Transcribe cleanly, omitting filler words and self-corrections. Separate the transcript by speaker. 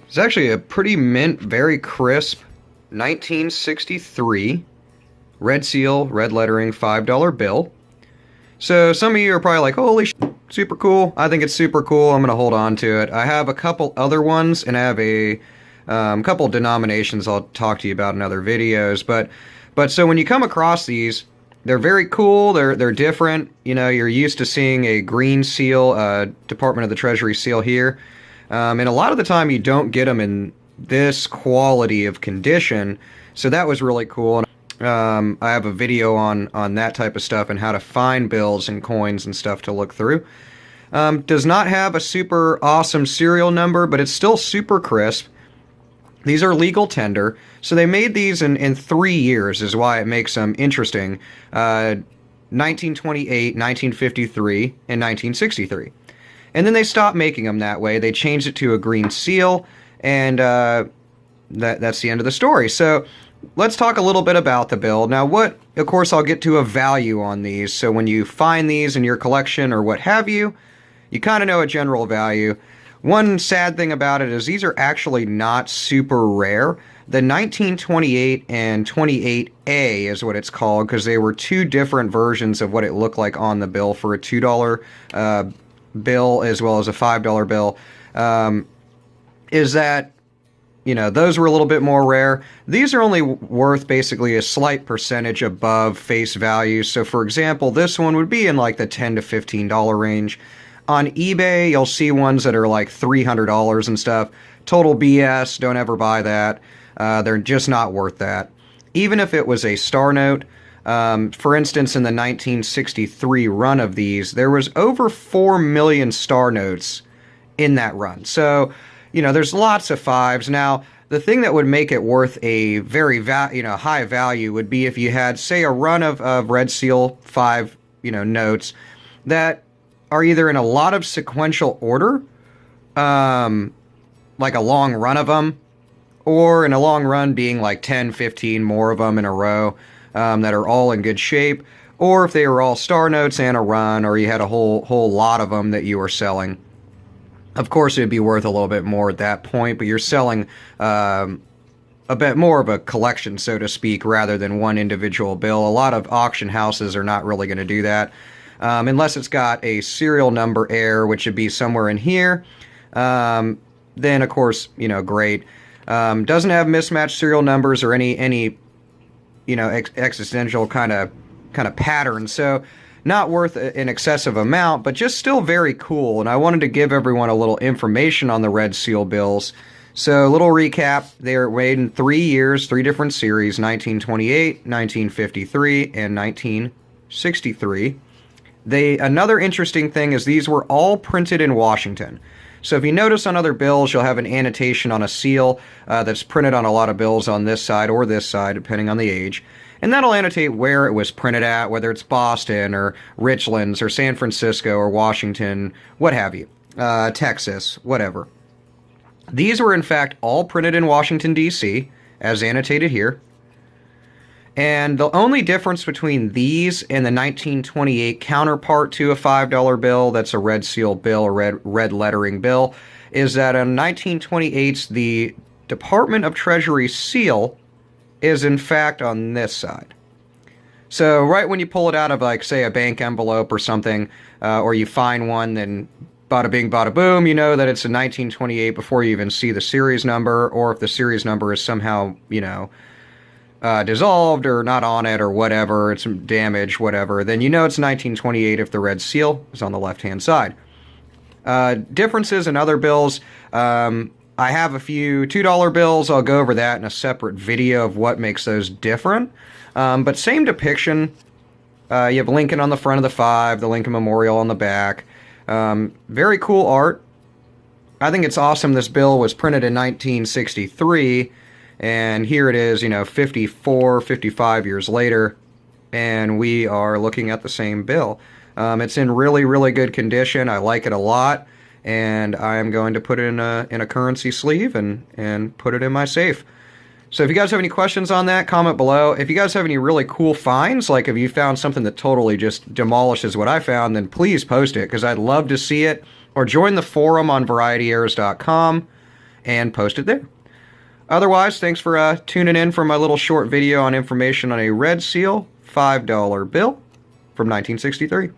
Speaker 1: It's actually a pretty mint, very crisp 1963 red seal, red lettering $5 bill. So some of you are probably like, holy super cool. I think it's super cool. I'm going to hold on to it. I have a couple other ones, and I have a couple denominations I'll talk to you about in other videos. But so when you come across these, they're very cool. They're different. You know, you're used to seeing a green seal, Department of the Treasury seal here. And a lot of the time you don't get them in this quality of condition. So that was really cool. I have a video on that type of stuff and how to find bills and coins and stuff to look through. Does not have a super awesome serial number, but it's still super crisp. These are legal tender. So they made these in 3 years is why it makes them interesting. 1928, 1953, and 1963. And then they stopped making them that way. They changed it to a green seal, and that's the end of the story. So let's talk a little bit about the bill. Now, of course, I'll get to a value on these. So when you find these in your collection or what have you, you kind of know a general value. One sad thing about it is these are actually not super rare. The 1928 and 28A is what it's called, because they were two different versions of what it looked like on the bill for a $2 bill as well as a $5 bill. Is that, you know, those were a little bit more rare. These are only worth basically a slight percentage above face value. So for example, this one would be in like the $10 to $15 range. On eBay, you'll see ones that are like $300 and stuff. Total BS, don't ever buy that. They're just not worth that. Even if it was a star note, for instance, in the 1963 run of these, there was over 4 million star notes in that run. So, you know, there's lots of fives. Now, the thing that would make it worth a very high value would be if you had, say, a run of Red Seal 5, notes that are either in a lot of sequential order, like a long run of them, or in a long run being like 10, 15 more of them in a row that are all in good shape, or if they were all star notes and a run, or you had a whole lot of them that you were selling. Of course, it'd be worth a little bit more at that point, but you're selling a bit more of a collection, so to speak, rather than one individual bill. A lot of auction houses are not really going to do that. Unless it's got a serial number error, which would be somewhere in here, then of course, great. Doesn't have mismatched serial numbers or any existential kind of pattern. So not worth an excessive amount, but just still very cool. And I wanted to give everyone a little information on the Red Seal bills. So a little recap, they were made in 3 years, 3 different series, 1928, 1953, and 1963. Another interesting thing is these were all printed in Washington. So if you notice on other bills, you'll have an annotation on a seal that's printed on a lot of bills on this side or this side, depending on the age. And that'll annotate where it was printed at, whether it's Boston or Richlands or San Francisco or Washington, what have you, Texas, whatever. These were in fact all printed in Washington, D.C., as annotated here. And the only difference between these and the 1928 counterpart to a $5 bill, that's a red seal bill, a red lettering bill, is that on 1928's, the Department of Treasury seal is in fact on this side. So right when you pull it out of, like, say, a bank envelope or something, or you find one, then bada bing, bada boom, you know that it's a 1928 before you even see the series number, or if the series number is somehow, dissolved or not on it or whatever, it's damaged, whatever, then you know it's 1928 if the red seal is on the left-hand side. Differences in other bills, I have a few $2 bills. I'll go over that in a separate video of what makes those different. But same depiction. You have Lincoln on the front of the 5, the Lincoln Memorial on the back. Very cool art. I think it's awesome this bill was printed in 1963, and here it is, 54, 55 years later, and we are looking at the same bill. It's in really, really good condition. I like it a lot, and I am going to put it in a currency sleeve and put it in my safe. So if you guys have any questions on that, comment below. If you guys have any really cool finds, like if you found something that totally just demolishes what I found, then please post it, because I'd love to see it. Or join the forum on VarietyErrors.com. and post it there. Otherwise, thanks for tuning in for my little short video on information on a red seal $5 bill from 1963.